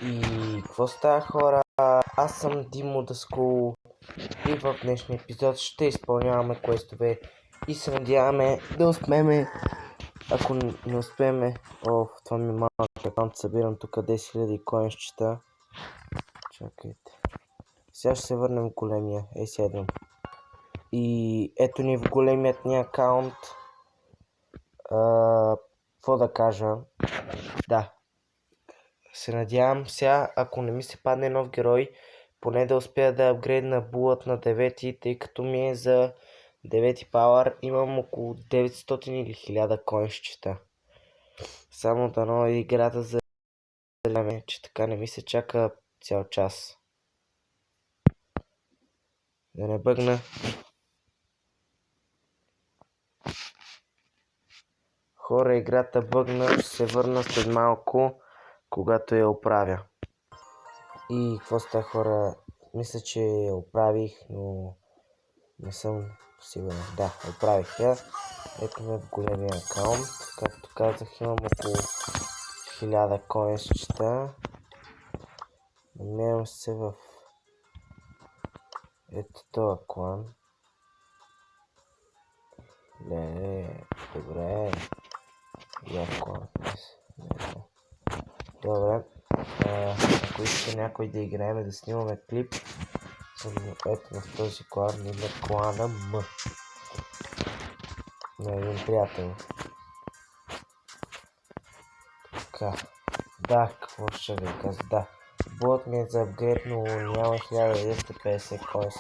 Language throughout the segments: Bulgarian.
И какво става, хора? Аз съм Димо Даскул и в днешния епизод ще изпълняваме квестове и се надяваме да успеем. Ако не успеем, това ми е малък акаунт, събирам тук 10 000 коинщета. Чакайте. Сега ще се върнем в големия. Седем. И ето ни в големият ни акаунт. Какво да кажа? Да. Се надявам сега, ако не ми се падне нов герой, поне да успея да апгрейдна булът на 9, тъй като ми е за 9 пауър. Имам около 900 или 1000 коинщета. Само дано играта за време, че така не ми се чака цял час. Да не бъгна. Хора, играта бъгна, ще се върна след малко, когато я оправя. И какво става, хора? Мисля, че я оправих, но не съм сигурен. Да, оправих я. Ето ме в големия акаунт. Както казах, имам около 1000 коинщета. Намирам се в ето този клан. Добре. Я клан. Добре. Ако иска някой да играем, да снимаме клип, ето в този клан или клана М. На един приятел. Така. Да, какво ще ви каза? Да. Булът ми е за апгрейд, но няма 1250 коинс.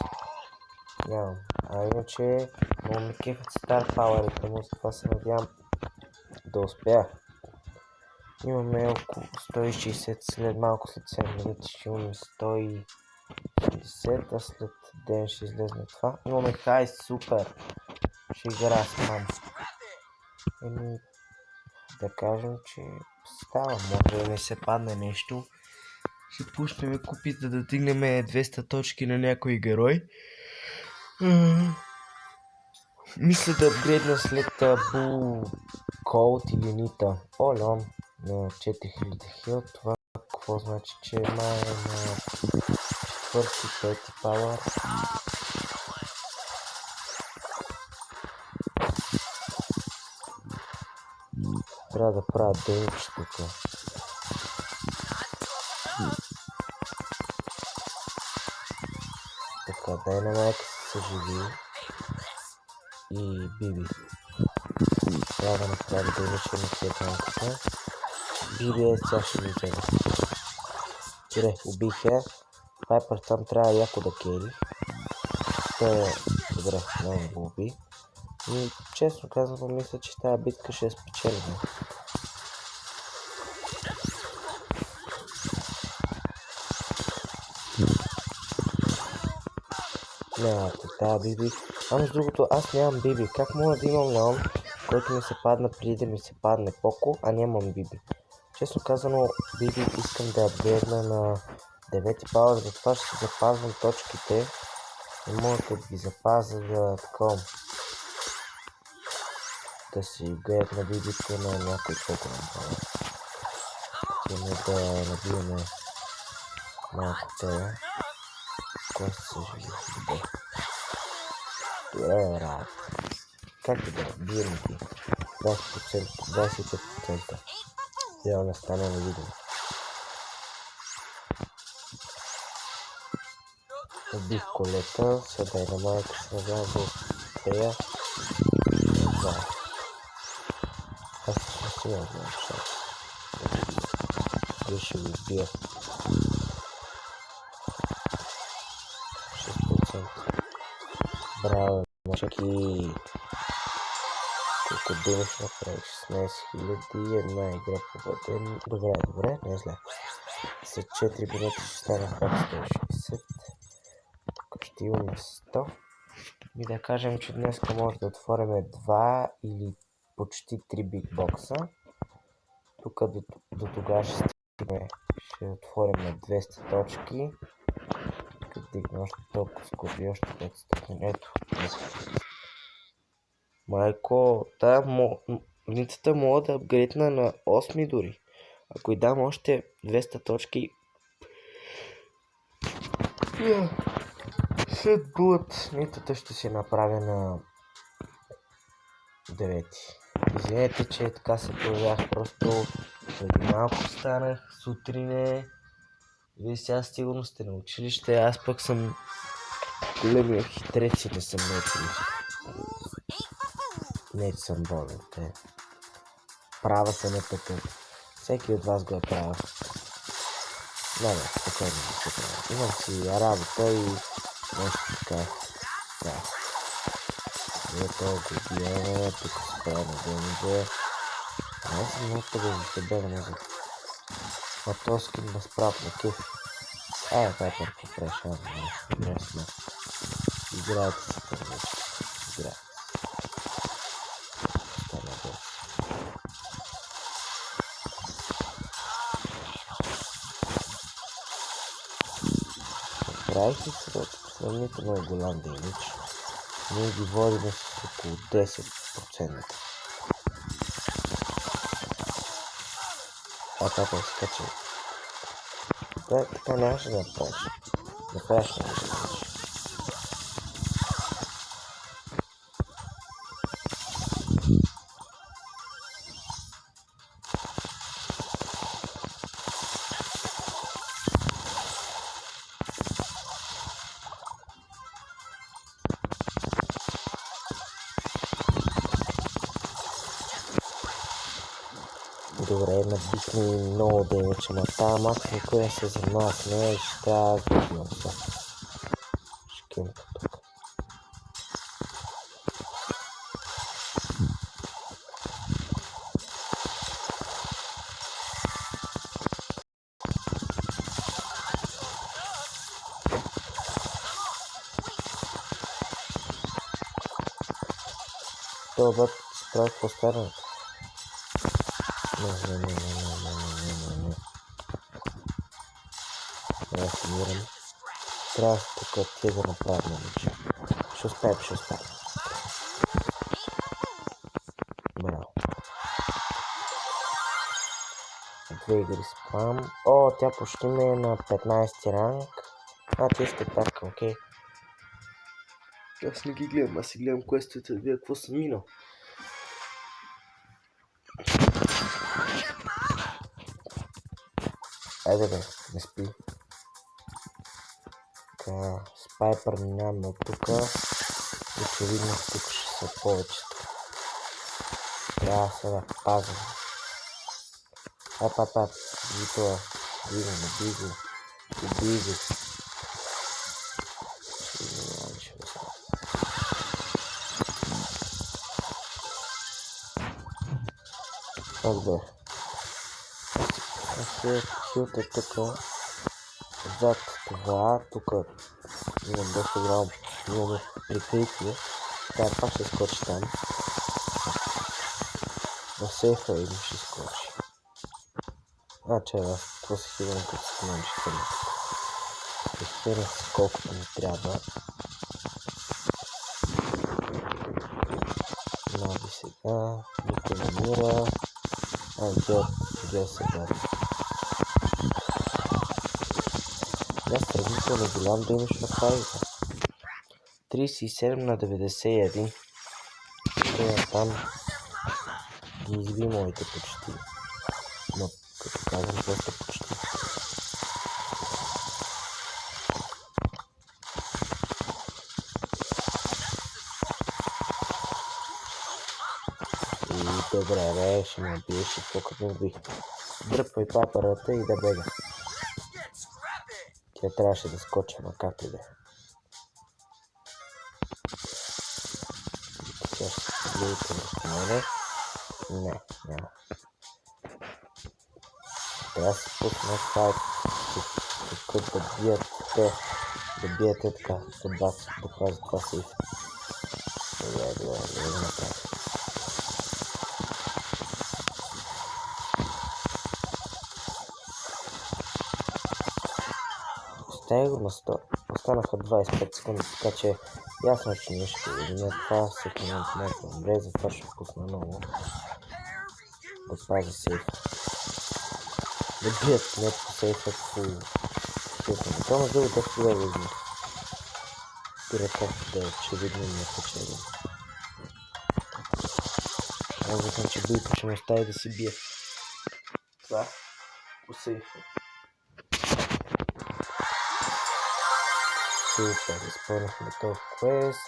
Нямам. А иначе много ми кефят стар пауърите му, с това се надявам да успея. Имаме около 160, след малко, след 7 минути ще имаме 160, а след ден ще излезне това. Имаме хай, супер! Ще игра с мам. Да кажем, че става, може да не се падне нещо. Ще пуснем купи, за да дигнем 200 точки на някой герой. Мисля да апгрейдна след Бул Колт или Нита. Оле, на 4000 хил. Това какво значи, че май е на 4-5 пауър. Трябва да правя дейч тук. Така, дай на майка се съживи. И Биби. Трябва да направя дейч на всеканката. Биби е, сега ще ви взема. Добре, убих я. Пайпър там трябва яко да кери. Добре, много го уби. И честно казвам, мисля, че тази битка ще е спечелена. Не, тази Биби. С другото, аз нямам Биби. Как мога да имам Леон, който ми се падна преди да ми се падне Поко, а нямам Биби? Честно казано, Биби искам да апгрейдна на 9 пауър, затова ще си запазвам точките. Не мога да ги запазя за такова. Да си гледат на бибите на някой по-голям пауър. Тяне да набиваме малко тея. Кой се съжили? Добре, рад. Как да бием ги? 20%, 25%. Трябва да стане на видео. Убих колета, сега и на майка се надявам да успея. Да. Аз всъщност имам голям шанс. Вие ще го убия. 6%. Браво, мъчки. Колко денег направих? 16 000, една игра победен. Добре, не е зле. След 4 минути ще стана пак 160. Тук ще имаме 100. И да кажем, че днес може да отворим 2 или почти 3 бигбокса. Тук до тогава ще стигне. Ще отворим на 200 точки. Като дигна още толкова скоро, още 500. Ето. Майко, ницата мога да апгрейдна на 8 дори. Ако й дам още 200 точки, След Булът, нито те ще си направя на 9. Извинете, че така се появях, просто преди малко станах, сутрин е. Вие сега сигурно сте на училище, аз пък съм големия хитрец и не съм на училище. Не, че съм болен, те. Права се на такъв. Всеки от вас го е правил. Да, спокойно да се правя. Имам си работа и нещо така. Да. Ето го гледаме, тук се правя на денега. Аз съм много тъга за тебе, не може. А то скин безправно кеф. Това е първо прешава, интересно. Играйте си това вече. Играйте. Стана без. Правихте се сравнително голям дейнич. Ние ги водим с около 10%. Папа се качи. Така нямаше да направиш. Направиш не да направиш. Добре, набихме много дейнича, ама тази макс никой не се занимава с нея и ще трябва да сбивам се. Шкемка тук. Това бъд се прави по-старано. Не. Да се мирам. Трябва тук тия да направя вече. Ще успеем. Браво. 2 игри спам. Тя почти ме е на 15 ранг. Ти искате пратка, окей. Аз не ги гледам, аз си гледам квестовете да видя какво съм минал. Айде бе, не спи. Така, спайпър минаваме от тук. Очевидно тук ще са повечето. Трябва се да пазим. Види това. Убий го. Как бе? Аз се хилта тук. Зад това, тук имам доста голямо, имаме прикритие. Пак ще скочи там. На сейфа или ще скочи. Това си сигурно като си знам, че съм. Пресферя си колкото ми трябва. Наби сега, никой не мира. Гел сега. Аз сравнително голям дейност направиха. 37 на 91. Там ги изби моите почти. Но като казвам просто почти. И добре, бе, ще ме биеш и по-като ме убих. Дръпвай папарата и да бега. Тя трябваше да скоча, ама както и да е. Сега ще се погледите върху мене. Не, няма. Трябва да се пусна това, тук да бият те. Да биете така, да пазят това сейф. Добре, да го направя. Оставя го на 100. Останаха 25 секунди, така че ясно, че не ще видим. Това всеки момент може да умре, затова ще пусна много. Да пазя сейф. Да бият не по сейфа, честно. Това може да е доста добре възможно. Спира както да е, очевидно не печели. Аз викам, че бийка ще ме остави да си бие. Това по сейфа. Супер, изпълнихме този квест.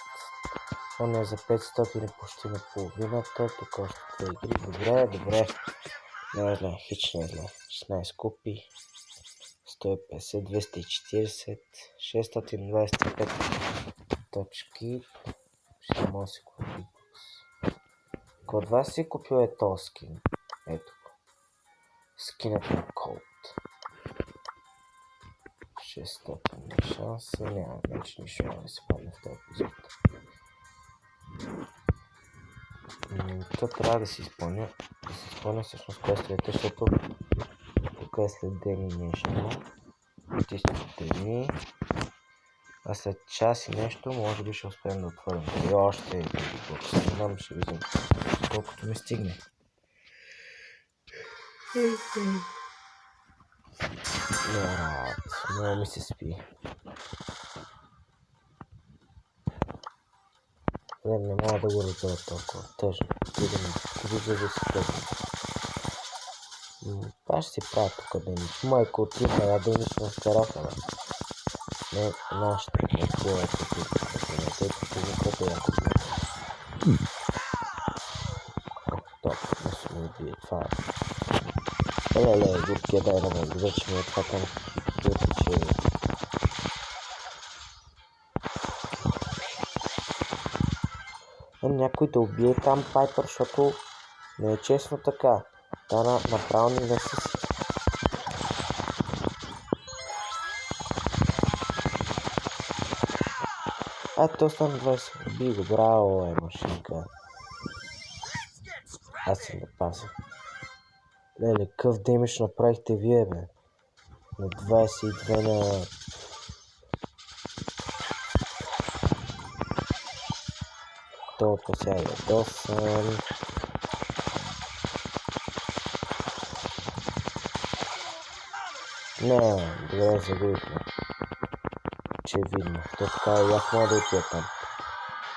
Он е за 500 и почти на половината. Тук още 2 игри. Добре, добре. Не е зле, хич не е зле. 16 купи. 150, 240, 625 точки. Ще мога да си купи. Кой от вас си купил е този скин? Ето го. Скинът на Колт. 600 шанса. Няма, значи нищо няма да се падне в този епизод. То трябва да си изпълня. Да си изпълня всъщност квестовете, защото тук е след ден и нещо. Тистите ми. А след час и нещо, може би ще успеем да отворим. И още един бокс. Не знам, ще видим колкото ми стигне. Много ми се спи. Не мога да го разбера толкова. Тъжно. Идем да си тъжно. Паш си правя тук денич. Майко отиха, я денич на стараха, бе. Не, нашата. Не цялата отиха. Не, тъй като никото яко. Топ, не се ми убие. Това е. Леле, губкия дай да ме вече ми е това там. Че... някой да убие там Пайпър, защото не е честно така. Да, направо ни да си. То стана 20. Уби го, браво, машинка. Аз се напазя. Леле, къв демидж направихте вие, бе? На 22 на... Толкова сега ядосан. Не, добре, загубихме. Очевидно. То така и аз мога да отида там.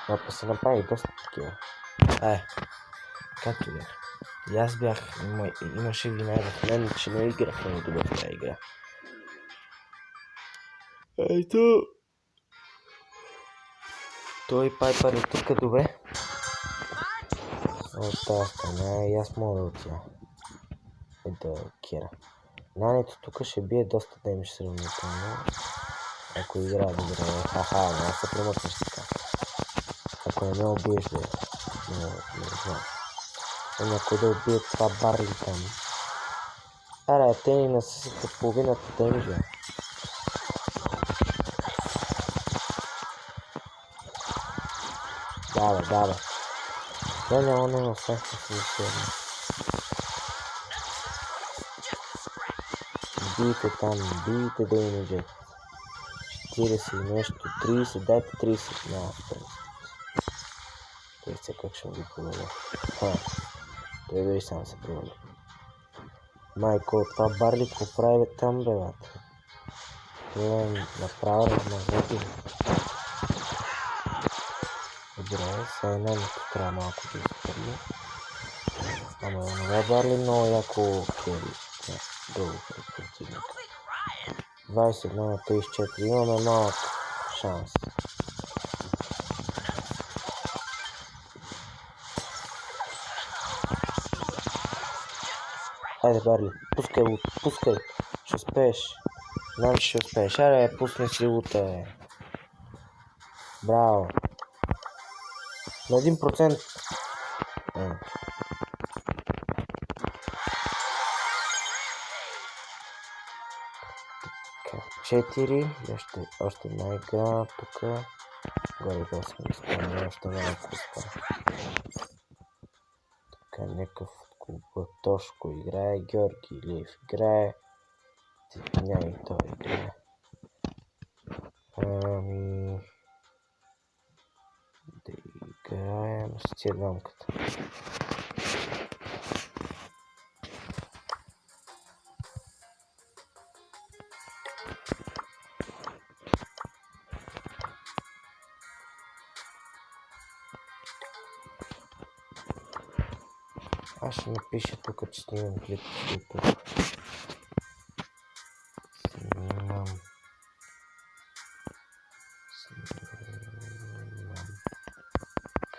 Ако се направи доста такива. Както бях. И аз бях, имаше вина в мен, че не играх много добре в тази игра. Ето. Той Пайпър е тук добре. От тази страна и аз мога да отида. Да кера. Нането тук ще бие доста демидж сравнително. Ако играе добре. Не се премъкнеш така. Ако не ме убиеш, бе. Не знам. Някой да убие това Барли там. Те ни насъсаха половината демиджа. Да, бе. Не, всяка си решение. Бийте там, бийте демиджа. 40 и нещо, 30, дайте 30. Няма, 30 как ще ги проваля. Той дори сам се проваля. Майко, това Барли какво прави там, бе, бата? Това направо размазати. Добре, сега нането трябва малко да изпърли. Ама онова Барли много яко кери. Долу пред противника. 21 на 34. Имаме малък шанс. Хайде, Барли, пускай лут, пускай. Ще успееш. Знам, че ще успееш. Пусни си лута, бе. Браво. На 1%. 4. Още една игра. Тук. Горе-долу сме изпълнили. Още малко остава. Така, някакъв от клуба Тошко играе. Георги Илиев играе. Няма и той играе. Да играем с тия двамката. Аз ще напиша тук, че снимам клип в YouTube. Снимам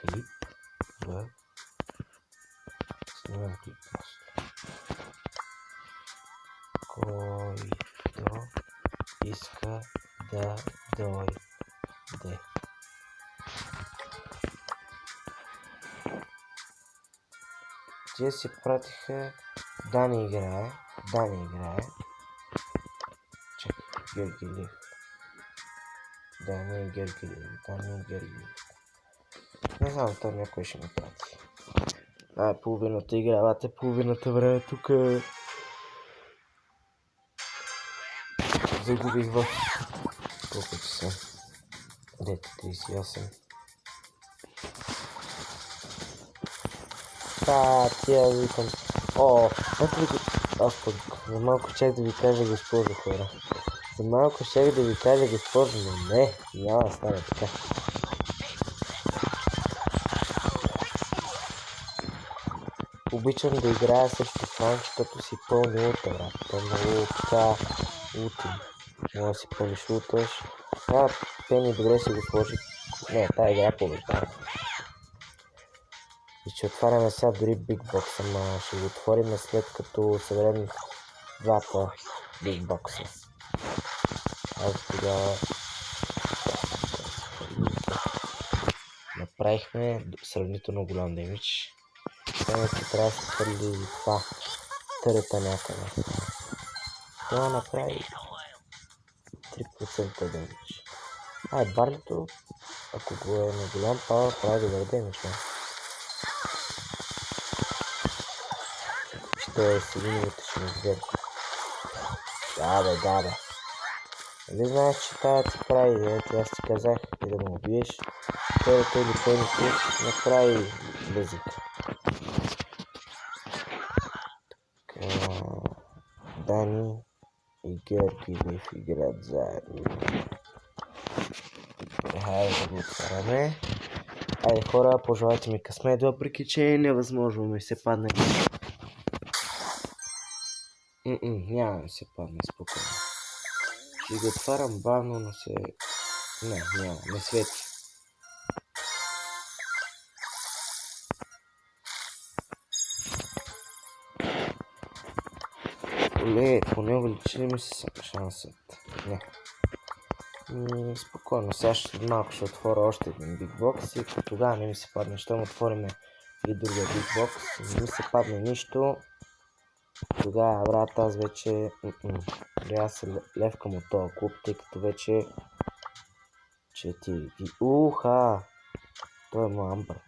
клип в... Снимам клип просто. Който иска да дойде. Тия си пратиха Дани играе. Чакай, Георги Лев. Дани Георги. Не знам, то някой ще ми прати. Половината игравате, половината време тук. Загубих в... Колко часа? 9:38. Тя викам. Ето ви... Аз пък за малко щях да ви кажа госпожо хора. За малко щях да ви кажа госпожо, но не, няма да стане така. Обичам да играя срещу фанки, като си пълни лута, брат. То много така лутим. Може да си пълниш луташ. Пени добре си го сложи. Не, тая игра е побеждава. И ще отваряме сега дори бигбокса, ама ще го отворим след като съберем двата бигбокса. Аз тогава направихме сравнително голям демидж. Сега че трябва да се хвърли това търета някъде. Това направи 3% демидж. Барлито, ако го е на голям пауър, прави добър демидж. Той е сигурните ще ме вземе. Да бе. Нали знаеш, че тази ти прави, аз ти казах и да му убиеш. Втората или пълни пуш направи лъзик. Дани и Георги Лев играят заедно. Хайде да го отваряме. Айде хора, пожелайте ми късмет, въпреки че е невъзможно ми се падне. Няма да се падне спокойно. Ще го отварям бавно, но се... Не свети. Поне увеличили ми се шансът. Не. Спокойно, сега малко ще отворя още един бигбокс и тогава не ми се падне. Щом отвориме и другия бигбокс, не ми се падне нищо. Тогава, брат, аз вече трябва да се левкам от този клуб, тъй като вече 4. Той е му Амбър.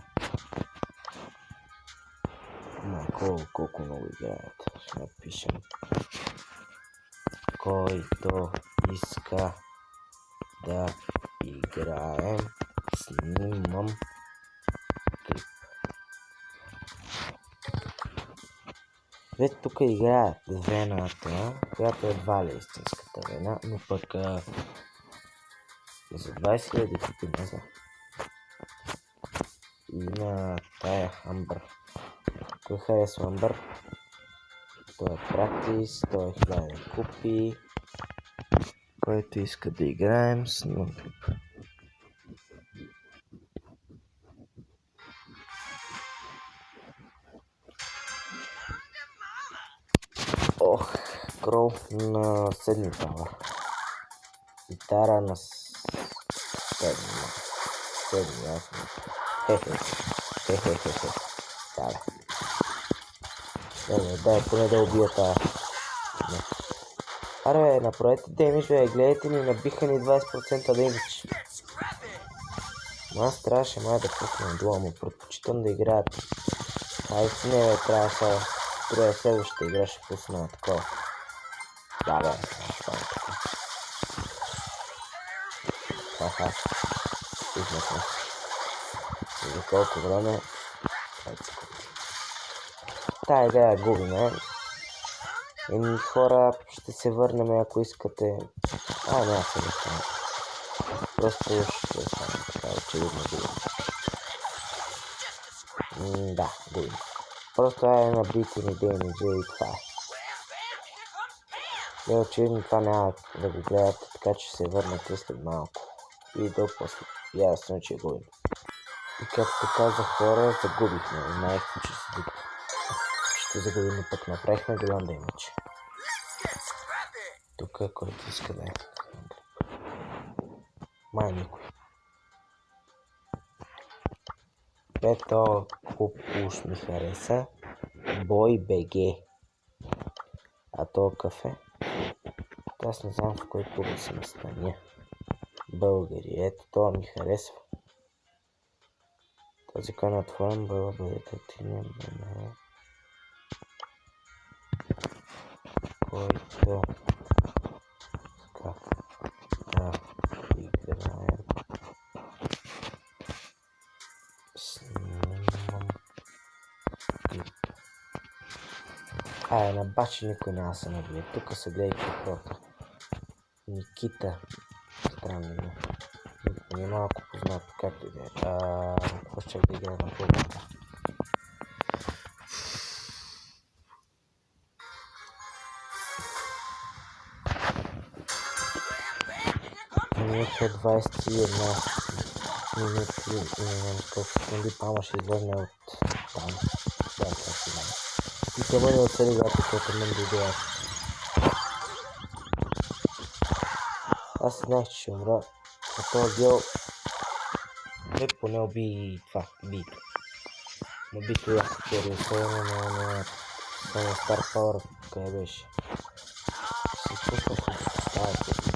Колко много играят. Ще напишем. Който иска да играем, снимам клип. Вече тук играят вената, която едва ли е истинската вена, но пък за 20 000 купи, не знам. И на тая Амбър. Кой харесва Амбър? Той е практис, той е 1000 купи. Който иска да играем, снимам клип. Крол на 7 пауър. Гитара на 7, ясно. Хе-хе. Дай, поне да убия тази. Аре, направете демидж, гледайте ми, набиха ни 20% демидж. Аз трябваше да пусна дуа, но предпочитам да играят. Не, трябва сега. Другия следващата игра ще пусна такова. Да, става така. Измахме. За колко време? 5 секунди. Тая игра я губим, хора, ще се върнем, ако искате. Няма се да стане. Просто ще стане така, очевидно губим. Да, губим. Просто е набити ни демиджа и това е. Не, очевидно това няма да го гледате, така че се върнете след малко. И до после. Ясно, че го има. И както казах хора, загубихме. Знаехте, че ще загубим, пък направихме голям демидж. Тук е който иска да е. Май никой. Пето клуб уж ми хареса. Бой БГ. А то кафе? Аз не знам в кой клуб се настаня. Българи. Ето това ми харесва. Този канал отворен, бъдете активни. Който да играем. Снимам клип. На бачи никой няма да се набие. Тук се гледа каквото. Никита. Странно име. Ми е малко познато, както и да е. Какво ще да игра на клубата? Минута 21 минути и не знам колко секунди, пама ще излезне от там. Да, това си знам. И те бъде от цели играта, който мен дойде аз. Аз знаех, че ще умра. А този гел поне уби това, бито. Но бито яко кери, особено на само Star Power, къде беше. Си пусках тази песня.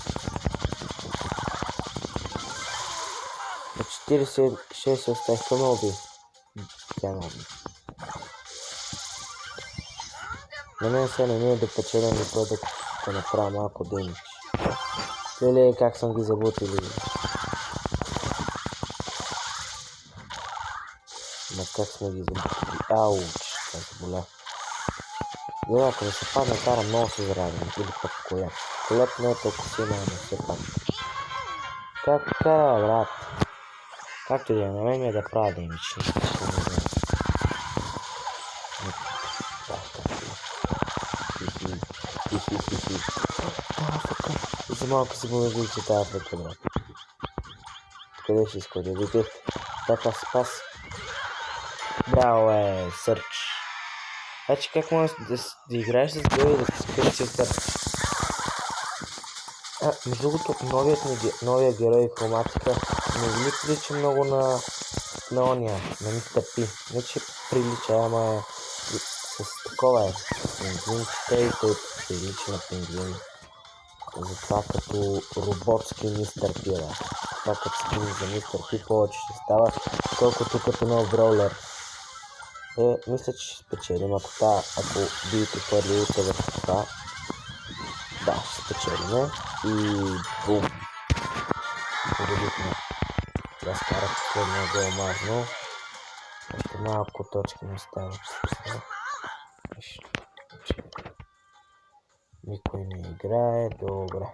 На 46 оставих ме уби. Тя ме уби. На мен се не ми е да печеля ни това да направя малко демидж. Леле, как съм ги забутили. Ма как сме ги забутили. Ауч, това се боля. Гледа, ако ми се падне кара, много се зарадим. Или пък колет. Колет не е толкова силна, но все пак. Как кара, брат? Както и да на мен ми е да правя демидж. За малко си помогли, че тази Африка, брат. Къде ще иска да видих? Така спас. Браво Сърч. Значи как можеш да играеш с герои и да се скрити от теб? Между другото, новия герой хроматика не ли прилича много на ония, на Мистер Пи? Не че прилича, ама с такова е. Пингвинчета и той прилича на пингвин. Затова като роботски Мистер Пи, да. Това като скин за Мистер Пи повече ще става, колкото като нов броулер. Мисля, че ще спечелим, ако биете първи върху това. Да, ще спечелим. И бум. Победихме. Разкарах последния гол мажно. Още малко точки не стават. Никой не играе. Добре.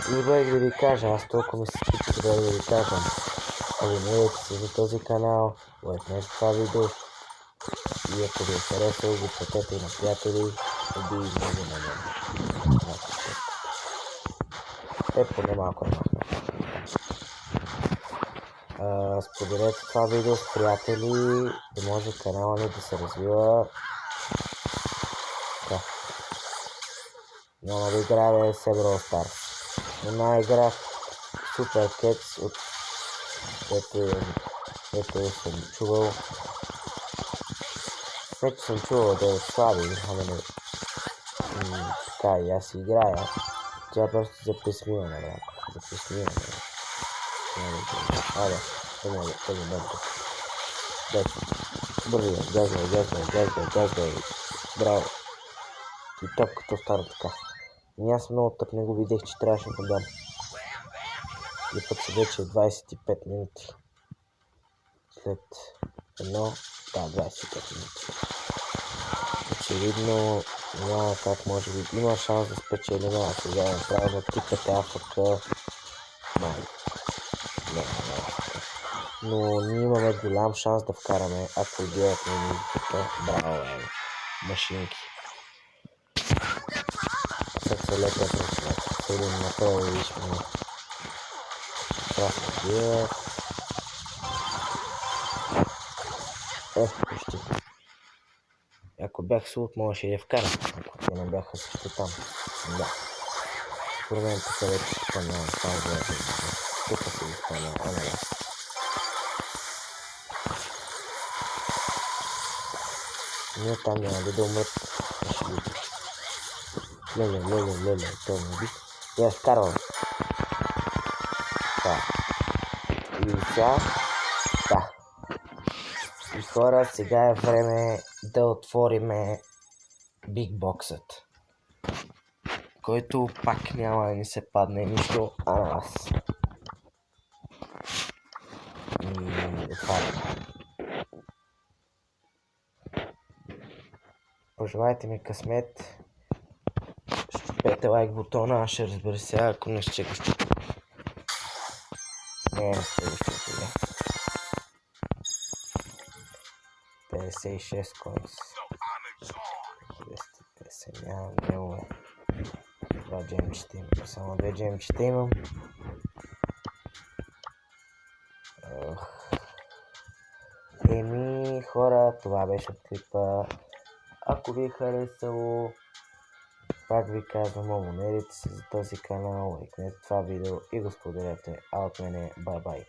Забравих да ви кажа, аз толкова ми се спича, да ви кажа. Абонирайте се за този канал, лайкнете това видео и ако ви е харесало, го пратете и на приятели, уби много на мен. Поне малко махна. Споделете това видео с приятели, да може канала ми да се развива. Няма да играе Brawl Stars. Една игра Super Cats, от което съм чувал. Вече съм чувал да е слаби, ама не. Така и аз играя. Тя просто за присмиване, брат. За присмиване. Това е бърто. Бързи, газвай. Браво. И топ като стара така. И аз много тъп не го видях, че трябваше да дам. И път се вече 25 минути. След 25 минути. Очевидно няма как, може би има шанс да спечелим, ако сега направим тиката АФК. Не. но ние имаме голям шанс да вкараме, ако гледат на музиката. Браво, бе, машинки. Сега се лепя през седим на това и вижме красна гия. Почти. Ако бях султ, можеше да я вкара, ако те не бяха също там. Да. Според мен тук вече изпълнявам, само да я тук се изпълнявам, а не раз. Ние там няма да умрат. Ще ги убит. Леле, той ме уби. Я вкарвам. Да. И сега, да. И хора, сега е време да отвориме бигбоксът, който пак няма да ни се падне нищо, а на вас. И отваряме. Пожелайте ми късмет. Щупете лайк бутона, аз ще разбера сега, ако не ще го щупя. Не сте го щупили. 56 коинс. 250, нямам делове. Два джемчета имам. Само две джемчета имам. Еми, хора, това беше от клипа. Ако ви е харесало, пак ви казвам, абонирайте се за този канал, лайкнете това видео и го споделяте. А от мене, бай-бай!